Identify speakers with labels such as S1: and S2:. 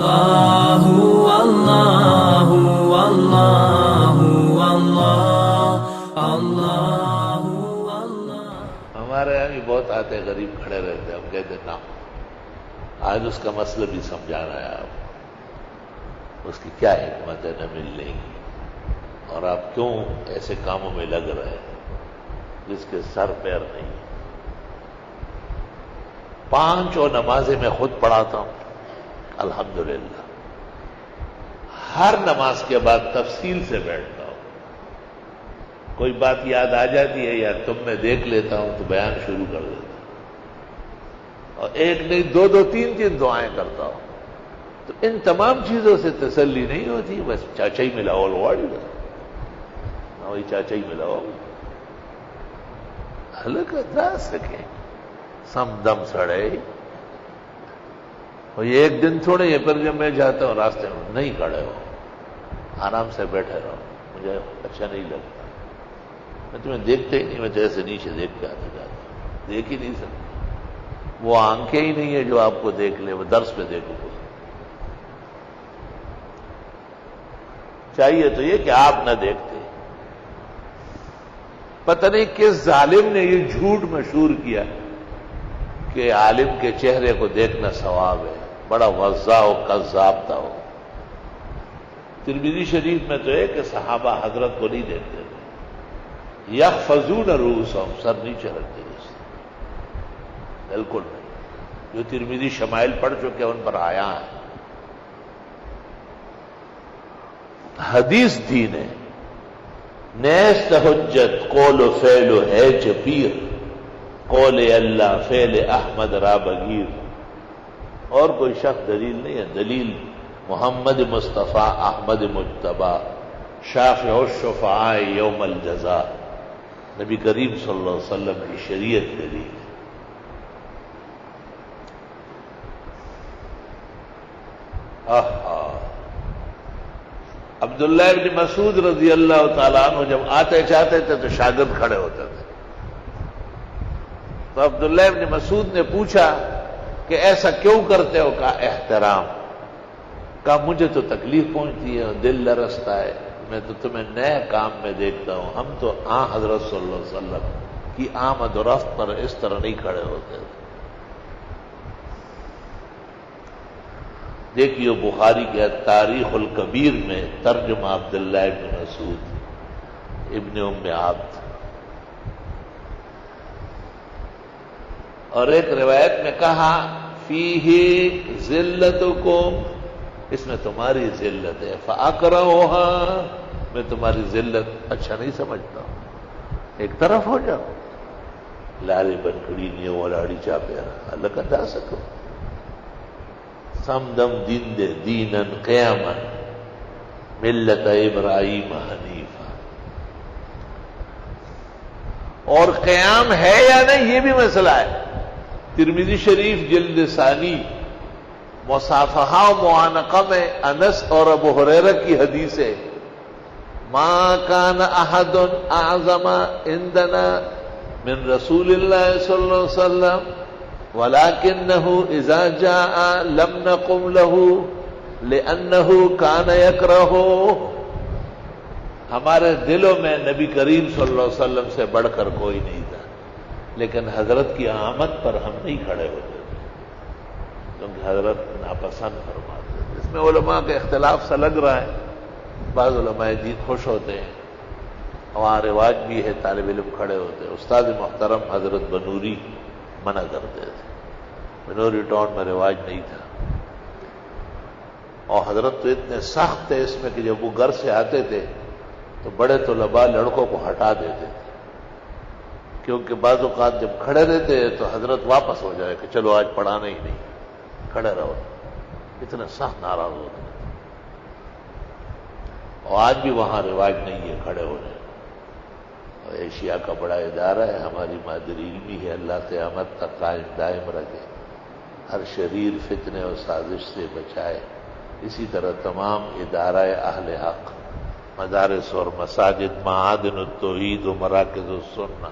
S1: اللہ اللہ اللہ اللہ اللہ اللہ۔
S2: ہمارے یہاں بھی بہت آتے غریب کھڑے رہتے، ہم کہتے نا آج اس کا مسئلہ بھی سمجھانا ہے آپ، اس کی کیا حکمت ہے نہ ملنے کی، اور آپ کیوں ایسے کاموں میں لگ رہے ہیں جس کے سر پیر نہیں۔ 5 نمازیں میں خود پڑھاتا ہوں الحمدللہ، ہر نماز کے بعد تفصیل سے بیٹھتا ہوں، کوئی بات یاد آ جاتی ہے یا تم میں دیکھ لیتا ہوں تو بیان شروع کر دیتا ہوں، اور ایک نہیں 2 3 دعائیں کرتا ہوں۔ تو ان تمام چیزوں سے تسلی نہیں ہوتی، بس چاچا ہی ملا وہی چاچا ہی ملا ہلکا جا سکے سم دم سڑے، اور یہ ایک دن تھوڑے یہ، پر جب میں جاتا ہوں راستے میں نہیں کھڑے ہو، آرام سے بیٹھے رہو، مجھے اچھا نہیں لگتا، میں تمہیں دیکھتے ہی نہیں، میں تو ایسے نیچے دیکھ کے آتا جاتا ہوں، دیکھ ہی نہیں سکتا، وہ آنکھیں ہی نہیں ہے جو آپ کو دیکھ لے، وہ درس پہ دیکھو۔ چاہیے تو یہ کہ آپ نہ دیکھتے۔ پتہ نہیں کس ظالم نے یہ جھوٹ مشہور کیا کہ عالم کے چہرے کو دیکھنا ثواب ہے، بڑا وضاح و کذاب تھا وہ۔ ترمذی شریف میں تو ہے کہ صحابہ حضرت کو نہیں دیکھتے تھے، یخفضون رؤوسہم، سر نیچے رکھتے تھے، بالکل نہیں۔ جو ترمذی شمائل پڑھ چکے ان پر آیا ہے، حدیث دین ہے، نیست حجت قول و فعل و ہے چپیر، قول اللہ فعل احمد را بگیر۔ اور کوئی شخص دلیل نہیں ہے، دلیل محمد مصطفیٰ احمد مجتبیٰ شافع الشفعاء یوم الجزاء، نبی کریم صلی اللہ علیہ وسلم کی شریعت دلیل ہے۔ عبداللہ ابن مسعود رضی اللہ تعالیٰ عنہ جب آتے چاہتے تھے تو شاگرد کھڑے ہوتے تھے، تو عبداللہ ابن مسعود نے پوچھا کہ ایسا کیوں کرتے ہو؟ کہا احترام۔ کہا مجھے تو تکلیف پہنچتی ہے، دل لرزتا ہے، میں تو تمہیں نئے کام میں دیکھتا ہوں، ہم تو حضرت صلی اللہ علیہ وسلم کی آمد و رفت پر اس طرح نہیں کھڑے ہوتے تھے۔ دیکھیے بخاری کے تاریخ الکبیر میں ترجمہ عبداللہ ابن مسعود ابن ام عبد، اور ایک روایت میں کہا فیہ ذلتکم، اس میں تمہاری ذلت ہے، فاکرہوہا، میں تمہاری ذلت اچھا نہیں سمجھتا ہوں، ایک طرف ہو جاؤ، لاری بنکڑی نیو ولاڑی چاپیرا اللہ کا دا سکو، سمدم دین دے دینن قیامن ملت ابراہیم حنیفہ۔ اور قیام ہے یا نہیں یہ بھی مسئلہ ہے۔ ترمذی شریف جلد ثانی مصافحہ و معانقہ میں انس اور ابو ہریرہ کی حدیث ہے، ما کان احد اعظم عندنا من رسول اللہ صلی اللہ علیہ وسلم وَلَكِنَّهُ إِذَا جَاءَ لَمْ نَقُمْ لَهُ لِأَنَّهُ كَانَ يَكْرَهُ۔ ہمارے دلوں میں نبی کریم صلی اللہ علیہ وسلم سے بڑھ کر کوئی نہیں تھا، لیکن حضرت کی آمد پر ہم نہیں کھڑے ہوتے تھے کیونکہ حضرت ناپسند فرماتے تھے۔ اس میں علماء کا اختلاف سا لگ رہا ہے، بعض علماء دین خوش ہوتے ہیں، وہاں رواج بھی ہے طالب علم کھڑے ہوتے ہیں، استاد محترم حضرت بنوری منع کرتے تھے، بنوری ٹاؤن میں رواج نہیں تھا، اور حضرت تو اتنے سخت تھے اس میں کہ جب وہ گھر سے آتے تھے تو بڑے طلباء لڑکوں کو ہٹا دیتے تھے، کیونکہ بعض اوقات جب کھڑے رہتے تو حضرت واپس ہو جائے کہ چلو آج پڑھانا ہی نہیں، کھڑے رہو، اتنے سخت ناراض ہوتے تھے۔ اور آج بھی وہاں رواج نہیں ہے کھڑے ہونے، اور ایشیا کا بڑا ادارہ ہے، ہماری مادری علمی ہے، اللہ قیامت تک قائم دائم رکھے، ہر شریر فتنے اور سازش سے بچائے۔ اسی طرح تمام ادارہ اہل حق، مدارس اور مساجد، معادن التوحید و مراکز السنہ،